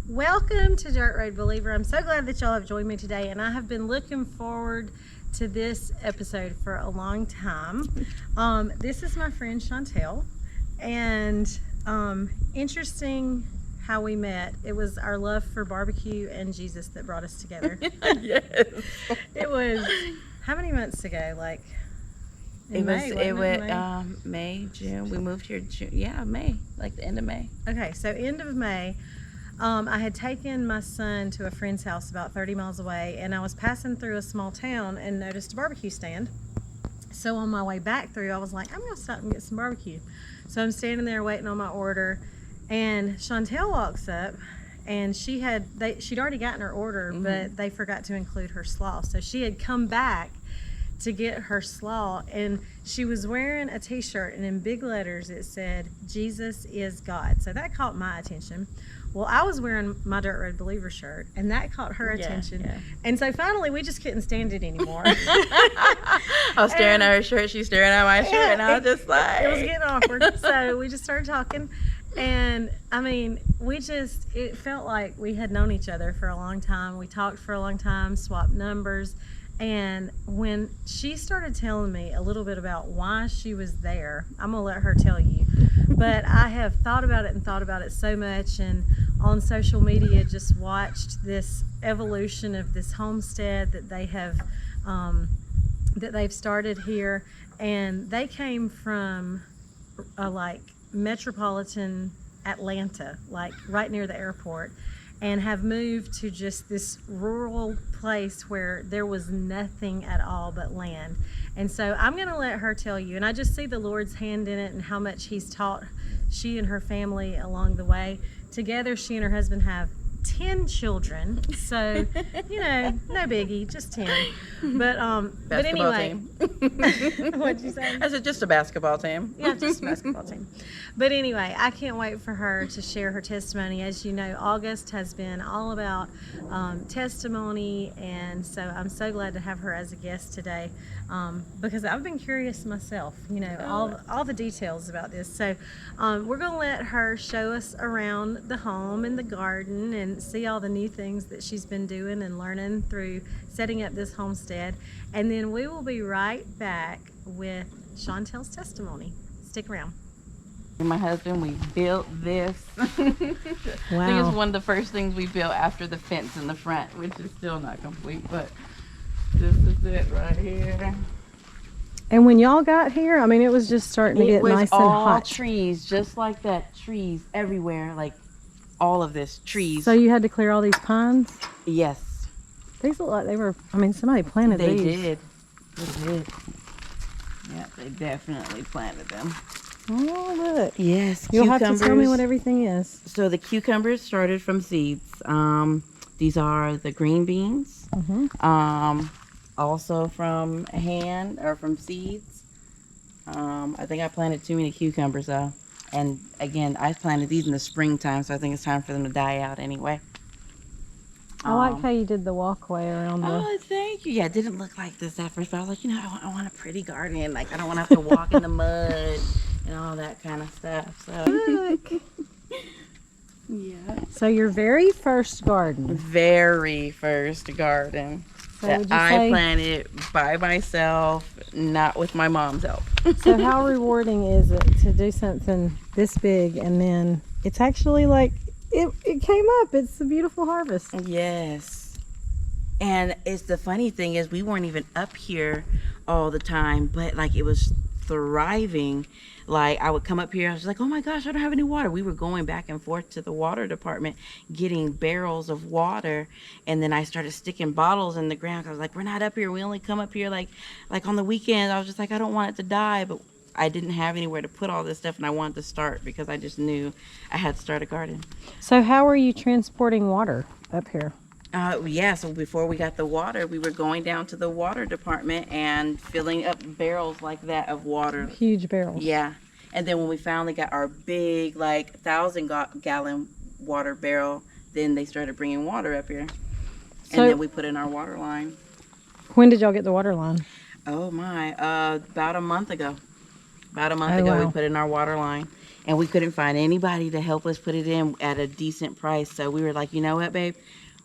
Welcome to Dirt Road Believer. I'm so glad that y'all have joined me today, and I have been looking forward to this episode for a long time. This is my friend Chantel, and interesting how we met. It was our love for barbecue and Jesus that brought us together. Yes. It was how many months ago? Like in May, May, June. We moved here June. Yeah, May, like the end of May. Okay, so end of May. I had taken my son to a friend's house about 30 miles away, and I was passing through a small town and noticed a barbecue stand. So on my way back through, I was like, I'm going to stop and get some barbecue. So I'm standing there waiting on my order, and Chantel walks up, and she'd already gotten her order, but they forgot to include her slaw. So she had come back to get her slaw, and she was wearing a t-shirt, and in big letters it said, Jesus is God. So that caught my attention. Well, I was wearing my Dirt Road Believer shirt, and that caught her attention. Yeah. And so finally, we just couldn't stand it anymore. I was staring at her shirt, she's staring at my shirt, and I was just like... It was getting awkward. So we just started talking, and I mean, it felt like we had known each other for a long time. We talked for a long time, swapped numbers, and when she started telling me a little bit about why she was there, I'm going to let her tell you. But I have thought about it so much, and on social media just watched this evolution of this homestead that they have that they've started here, and they came from like metropolitan Atlanta, like right near the airport, and have moved to just this rural place where there was nothing at all but land. And so I'm going to let her tell you, and I just see the Lord's hand in it and how much He's taught she and her family along the way. Together, she and her husband have 10 children, so no biggie, just 10. But anyway, what'd you say? I said just a basketball team. Yeah, just a basketball team. But anyway, I can't wait for her to share her testimony. As you know, August has been all about testimony, and so I'm so glad to have her as a guest today, because I've been curious myself, all the details about this. So we're going to let her show us around the home and the garden and see all the new things that she's been doing and learning through setting up this homestead. And then we will be right back with Chantel's testimony. Stick around. My husband, we built this. Wow. I think it's one of the first things we built after the fence in the front, which is still not complete, but this is it right here. And when y'all got here, I mean, it was just starting to get nice and hot. It was all trees, just like that, trees everywhere, like all of this, trees. So you had to clear all these pines? Yes. These look like they were, somebody planted these. They did. Yeah, they definitely planted them. Oh, look. Yes, You'll have to tell me what everything is. So the cucumbers started from seeds. These are the green beans. Also from from seeds. I think I planted too many cucumbers though. And again, I planted these in the springtime, so I think it's time for them to die out anyway. I like how you did the walkway around the... Oh, thank you. Yeah, it didn't look like this at first, but I was like, I want a pretty garden. Like, I don't want to have to walk in the mud and all that kind of stuff. So, look. Yeah. So your very first garden. Very first garden. So that I planted by myself, not with my mom's help. So how rewarding is it to do something this big and then it's actually like it came up? It's a beautiful harvest. Yes. And it's the funny thing is we weren't even up here all the time, but like it was thriving. Like I would come up here, I was like, oh my gosh, I don't have any water. We were going back and forth to the water department getting barrels of water, and then I started sticking bottles in the ground. I was like, we're not up here, we only come up here like on the weekends. I was just like, I don't want it to die, but I didn't have anywhere to put all this stuff, and I wanted to start because I just knew I had to start a garden. So how are you transporting water up here? Yeah, so before we got the water, we were going down to the water department and filling up barrels like that of water. Huge barrels. Yeah. And then when we finally got our big, like, 1,000-gallon water barrel, then they started bringing water up here. And then we put in our water line. When did y'all get the water line? Oh, my. About a month ago. About a month Oh, ago, wow. we put in our water line, and we couldn't find anybody to help us put it in at a decent price. So we were like, you know what, babe?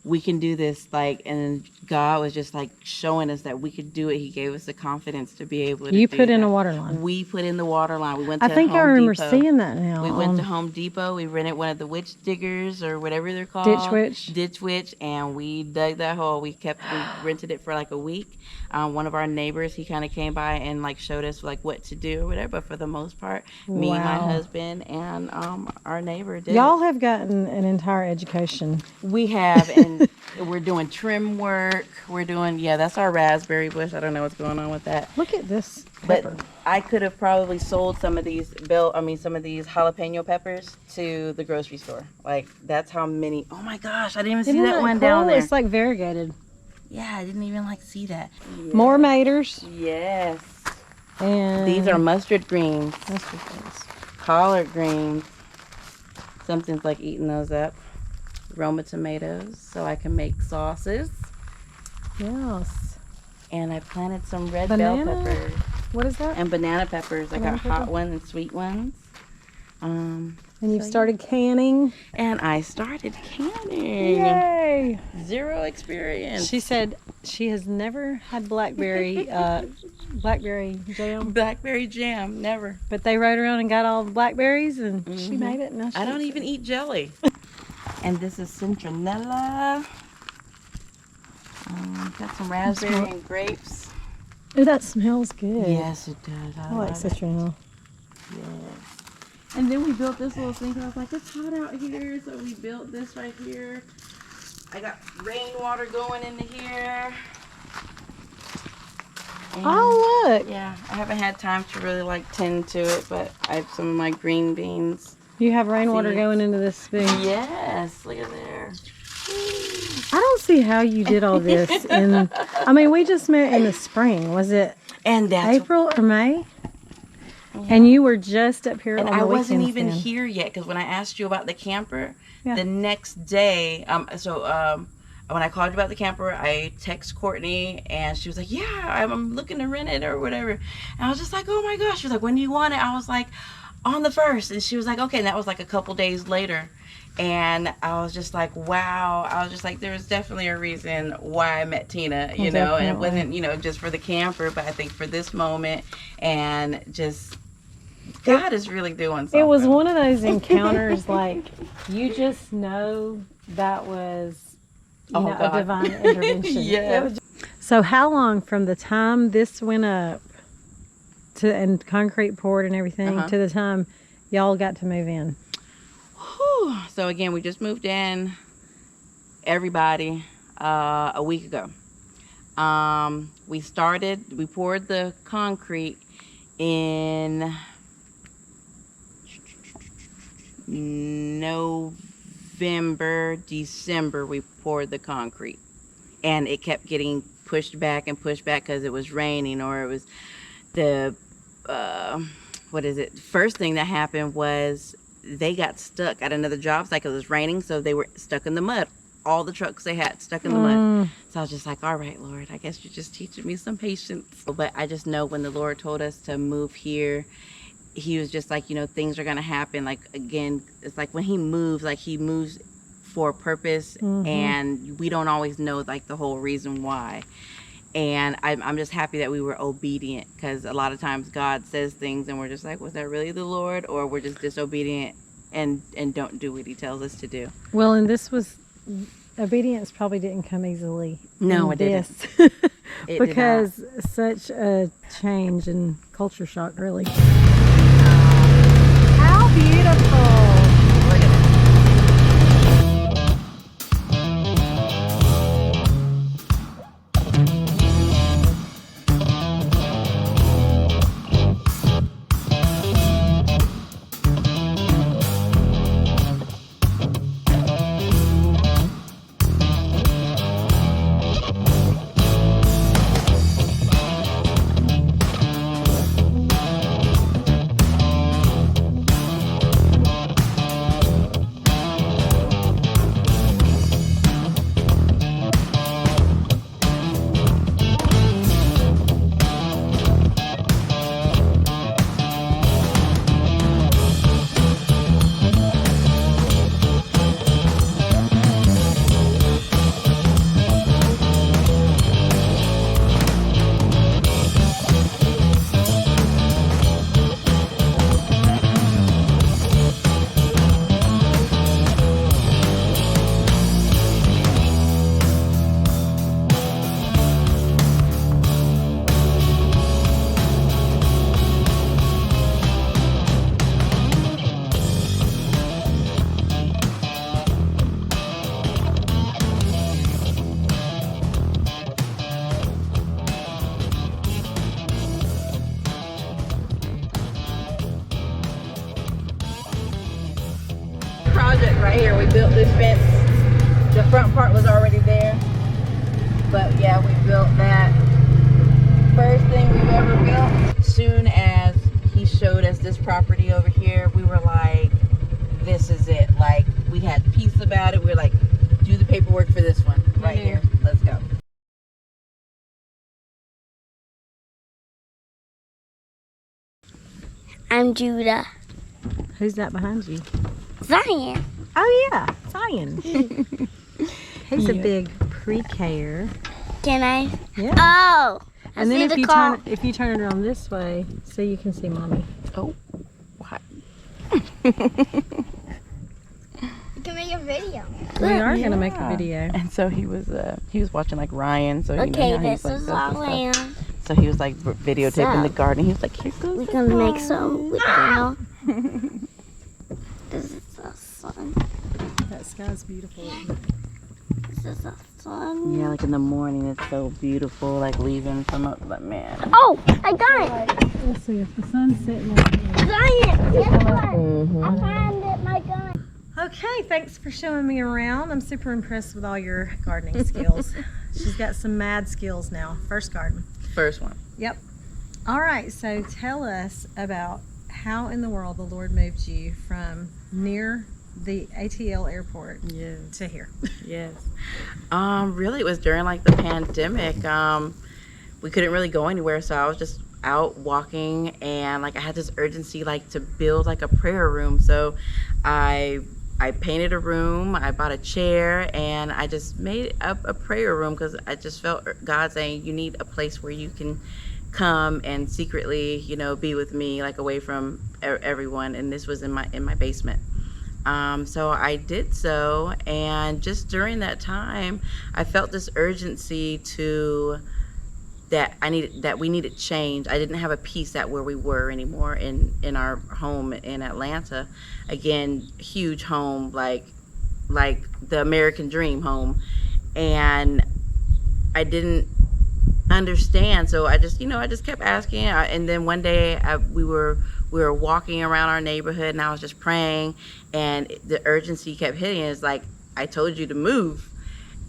We can do this. Like, and God was just like showing us that we could do it. He gave us the confidence to be able to You do put in that. a water line. We put in the water line. We went to I think Home I remember Depot. seeing that now. We went to Home Depot. We rented one of the witch diggers or whatever they're called. Ditch witch. And we dug that hole. We rented it for like a week. One of our neighbors, he kind of came by and like showed us like what to do or whatever. But for the most part, me, my husband, and our neighbor did Y'all it. have gotten an entire education. We have, and we're doing trim work. We're doing, that's our raspberry bush. I don't know what's going on with that. Look at this But pepper. I could have probably sold some of these some of these jalapeno peppers to the grocery store. Like, that's how many. Oh my gosh, I didn't even see Isn't that one cool? down there. It's like variegated. Yeah, I didn't even like see that. More maters. Yes. And These are mustard greens, mustard greens. collard greens. Something's like eating those up. Roma tomatoes, so I can make sauces. Yes. And I planted some red Banana? bell peppers. What is that? And banana peppers. I Banana got hot pepper? ones and sweet ones. And you've started canning. And I started canning. Yay! 0 experience. She said she has never had blackberry jam, Blackberry jam, never. but they rode around and got all the blackberries, and she made it. Now I don't even eat jelly. And this is citronella. Got some raspberry and grapes. Oh, that smells good. Yes, it does. I like citronella. Yes. And then we built this little thing. I was like, it's hot out here, so we built this right here. I got rainwater going into here. And Oh, look. yeah, I haven't had time to really like tend to it, but I have some of my green beans. You have rainwater See? going into this spoon. Yes, look at there. I don't see how you did all this I mean, we just met in the spring. Was it And that's April or May? And you were just up here And on the I wasn't weekends even then. here yet, because when I asked you about the camper, Yeah. the next day, when I called you about the camper, I text Courtney, and she was like, yeah, I'm looking to rent it or whatever. And I was just like, oh my gosh. She was like, when do you want it? I was like, on the 1st. And she was like, okay. And that was like a couple days later. And I was just like, wow. I was just like, there was definitely a reason why I met Tina, you know, and it wasn't, just for the camper, but I think for this moment, and just God is really doing something. It was one of those encounters, like, you just know that was a divine intervention. Yes. So how long from the time this went up and concrete poured and everything to the time y'all got to move in? Whew. So again, we just moved in, everybody, a week ago. We poured the concrete in November, December. We poured the concrete, and it kept getting pushed back because it was raining, or it was the first thing that happened was they got stuck at another job site because it was raining, so they were stuck in the mud. All the trucks they had stuck in the mud. So I was just like, all right, Lord, I guess you're just teaching me some patience. But I just know when the Lord told us to move here, he was just like, things are going to happen. Like, again, it's like when he moves for a purpose, and we don't always know like the whole reason why. And I'm just happy that we were obedient, because a lot of times God says things and we're just like, was that really the Lord? Or we're just disobedient and don't do what he tells us to do. Well, and obedience probably didn't come easily. No, it didn't. It because such a change and culture shock, really. How beautiful. Look at that. fence. The front part was already there. But yeah, we built that. First thing we've ever built. Soon as he showed us this property over here, we were like, this is it. Like, we had peace about it. We were like, do the paperwork for this one right here. Let's go. I'm Judah. Who's that behind you? Zion. Oh yeah, Zion. He's a big pre-care. Can I? Yeah. Oh. And then see if the you car. turn it around this way, so you can see mommy. Oh, what? You can make a video. We are gonna make a video. And so he was watching like Ryan. So Okay, this is our land. So he was like videotaping the garden. He was like, here goes We the can make garden. some video. This is the sun. That sky's beautiful. This is the sun. Yeah, like in the morning, it's so beautiful. Like leaving from up, but man. Oh, I got it. Let's see if the sun's setting over here. Zion, guess what? Mm-hmm. I found it, my gun. Okay, thanks for showing me around. I'm super impressed with all your gardening skills. She's got some mad skills now. First garden. First one. Yep. All right, so tell us about how in the world the Lord moved you from near the ATL airport to here. Yes. Really, it was during like the pandemic. We couldn't really go anywhere, so I was just out walking, and like I had this urgency like to build like a prayer room. So I painted a room, I bought a chair, and I just made a prayer room because I just felt God saying, you need a place where you can come and secretly, you know, be with me, like away from everyone. And this was in my basement. So I did so, and just during that time, I felt this urgency that we needed change. I didn't have a peace at where we were anymore in our home in Atlanta. Again, huge home, like the American dream home, and I didn't understand. So I just kept asking, and then one day we were walking around our neighborhood, and I was just praying, and the urgency kept hitting. It's like, I told you to move.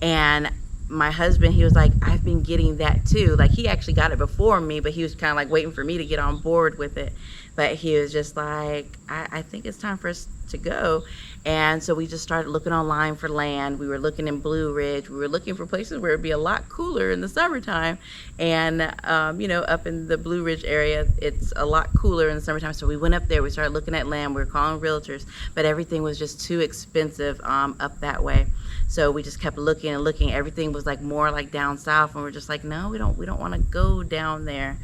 And my husband, he was like, I've been getting that too. Like, he actually got it before me, but he was kind of like waiting for me to get on board with it. But he was just like, I think it's time for us to go. And so we just started looking online for land. We were looking in Blue Ridge. We were looking for places where it'd be a lot cooler in the summertime. And, up in the Blue Ridge area, it's a lot cooler in the summertime. So we went up there. We started looking at land. We were calling realtors, but everything was just too expensive up that way. So we just kept looking and looking. Everything was like more like down south, and we're just like, no, we don't want to go down there.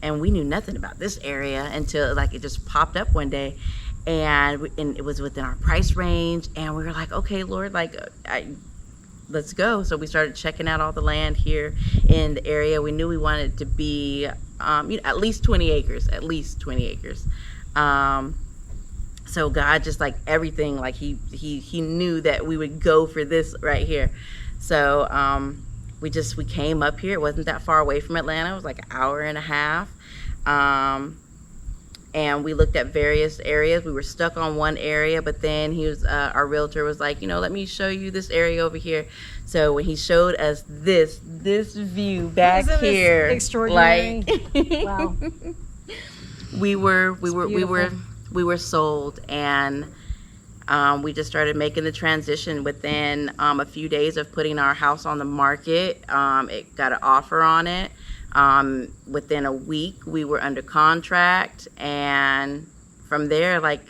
And we knew nothing about this area until like it just popped up one day. And it was within our price range, and we were like, okay, Lord, like let's go. So we started checking out all the land here in the area. We knew we wanted it to be at least 20 acres. So God just like everything, like he knew that we would go for this right here. So we came up here. It wasn't that far away from Atlanta. It was like an hour and a half. And we looked at various areas. We were stuck on one area, but then our realtor was like, let me show you this area over here. So when he showed us this view back here, extraordinary. Like, Wow. we were sold, and we just started making the transition within a few days of putting our house on the market. It got an offer on it. Within a week we were under contract, and from there, like,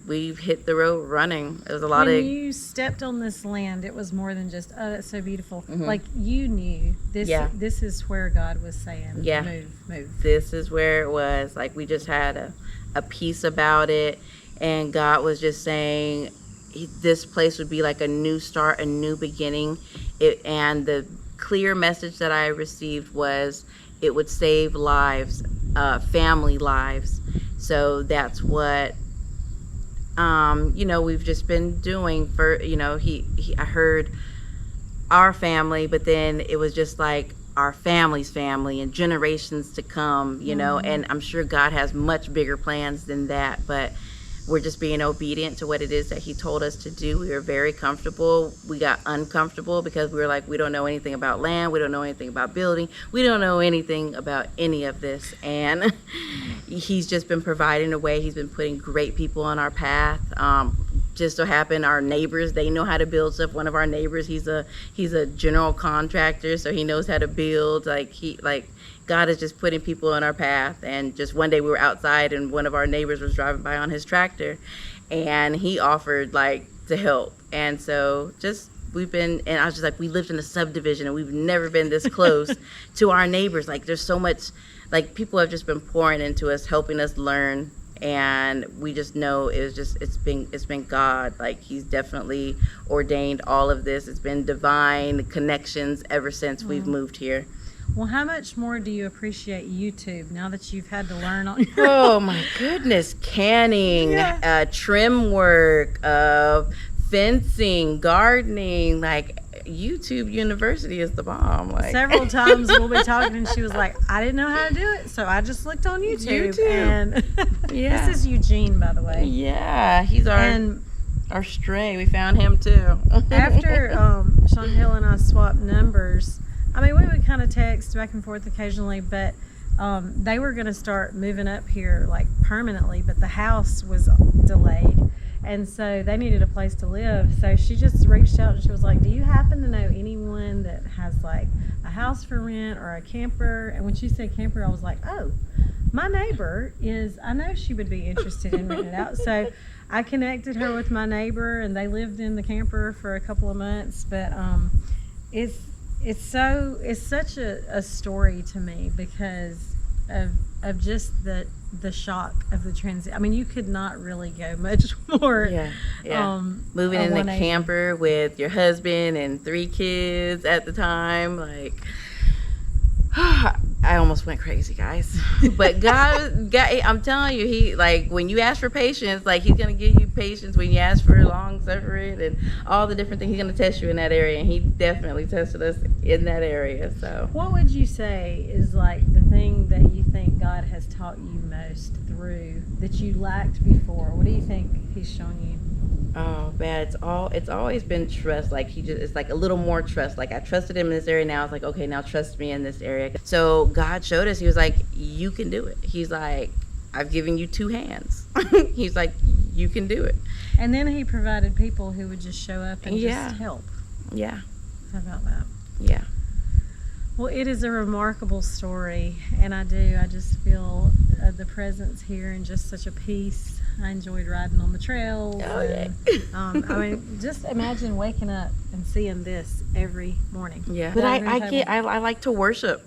we've hit the road running. It was a lot when you stepped on this land, it was more than just, oh, that's so beautiful. Like, you knew this. Yeah. This is where God was saying, Yeah. move. This is where it was. Like, we just had a peace about it, and God was just saying this place would be like a new start, a new beginning. And the clear message that I received was it would save lives, family lives. So that's what we've just been doing for, I heard our family, but then it was just like our family's family and generations to come, and I'm sure God has much bigger plans than that. But we're just being obedient to what it is that he told us to do. We were very comfortable. We got uncomfortable because we were like, we don't know anything about land. We don't know anything about building. We don't know anything about any of this. And he's just been providing a way. He's been putting great people on our path. Just so happen our neighbors, they know how to build stuff. One of our neighbors, he's a general contractor, so he knows how to build. God is just putting people on our path. And just one day we were outside and one of our neighbors was driving by on his tractor and he offered to help. And so and I was just like, we lived in a subdivision and we've never been this close to our neighbors. There's so much, people have just been pouring into us, helping us learn. And we just know it's been God. He's definitely ordained all of this. It's been divine connections ever since we've moved here. Well, how much more do you appreciate YouTube now that you've had to learn on your Oh my goodness, canning, trim work, fencing, gardening, YouTube University is the bomb. Several times we'll be talking and she was like, I didn't know how to do it, so I just looked on YouTube. And yeah. This is Eugene, by the way. Yeah, he's our stray. We found him too. After Chantel and I swapped numbers, we would kind of text back and forth occasionally, but they were going to start moving up here permanently, but the house was delayed. And so they needed a place to live. So she just reached out and she was like, do you happen to know anyone that has a house for rent or a camper? And when she said camper, I was like, oh, my neighbor I know she would be interested in renting it out. So I connected her with my neighbor and they lived in the camper for a couple of months. But it's such a story to me because of just the shock of the transit. You could not really go much more. Yeah. Moving in a camper with your husband and 3 kids at the time, I almost went crazy, guys. But God, I'm telling you, he when you ask for patience, he's gonna give you patience. When you ask for long suffering and all the different things, he's gonna test you in that area, and he definitely tested us in that area. So, what would you say is the thing that you think God has taught you most through that you lacked before? What do you think he's shown you? Oh man, it's always been trust. It's a little more trust. I trusted him in this area. Now it's okay, now trust me in this area. So God showed us, he was like, you can do it. He's like, I've given you 2 hands. He's like, you can do it. And then he provided people who would just show up and just help. Yeah. How about that? Yeah. Well, it is a remarkable story, and I just feel the presence here and just such a peace. I enjoyed riding on the trails. Oh, yeah. Just imagine waking up and seeing this every morning. Yeah. But I like to worship.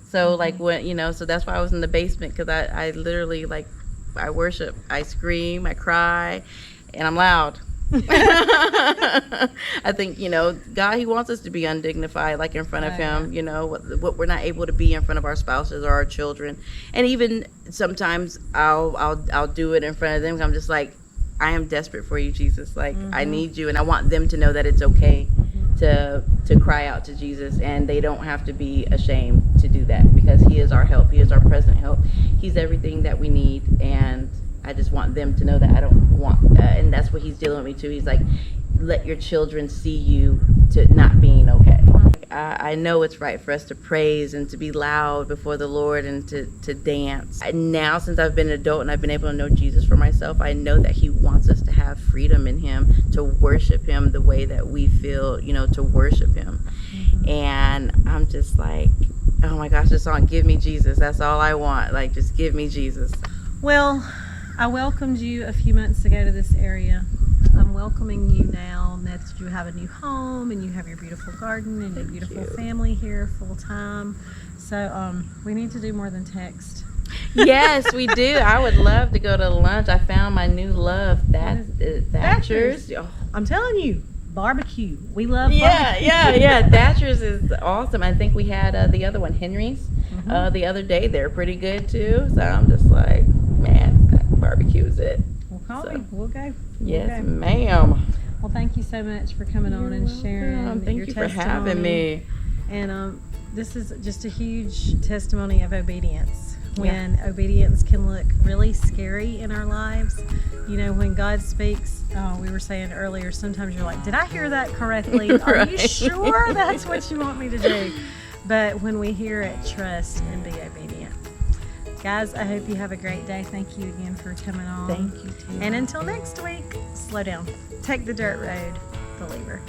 So when, so that's why I was in the basement, because I literally I worship. I scream, I cry, and I'm loud. I think, God, he wants us to be undignified, in front of him, what we're not able to be in front of our spouses or our children. And even sometimes I'll do it in front of them. I'm just I am desperate for you, Jesus. I need you, and I want them to know that it's okay to cry out to Jesus, and they don't have to be ashamed to do that, because he is our help. He is our present help. He's everything that we need, and I just want them to know that I don't want, and that's what he's dealing with me too. He's like, let your children see you to not being okay. I know it's right for us to praise and to be loud before the Lord and to dance. And now, since I've been an adult and I've been able to know Jesus for myself, I know that he wants us to have freedom in him, to worship him the way that we feel, to worship him. And I'm just oh my gosh, this song, Give Me Jesus. That's all I want. Just give me Jesus. Well, I welcomed you a few months ago to this area. I'm welcoming you now that you have a new home and you have your beautiful garden and your beautiful family here full time. So we need to do more than text. Yes, we do. I would love to go to lunch. I found my new love, Thatcher's. Oh. I'm telling you, barbecue. We love barbecue. Yeah. Thatcher's is awesome. I think we had the other one, Henry's, the other day. They're pretty good too. So I'm just man, that barbecue is it. Well, call me. We'll go. Yes, ma'am. Well, thank you so much for coming on and sharing your testimony. Thank you for having me. And this is just a huge testimony of obedience. when obedience can look really scary in our lives. You know, when God speaks, we were saying earlier, sometimes you're like, did I hear that correctly? Are you Right. sure that's what you want me to do? But when we hear it, trust and be obedient. Guys, I hope you have a great day. Thank you again for coming on. Thank you, too. And until next week, slow down. Take the dirt road, believer.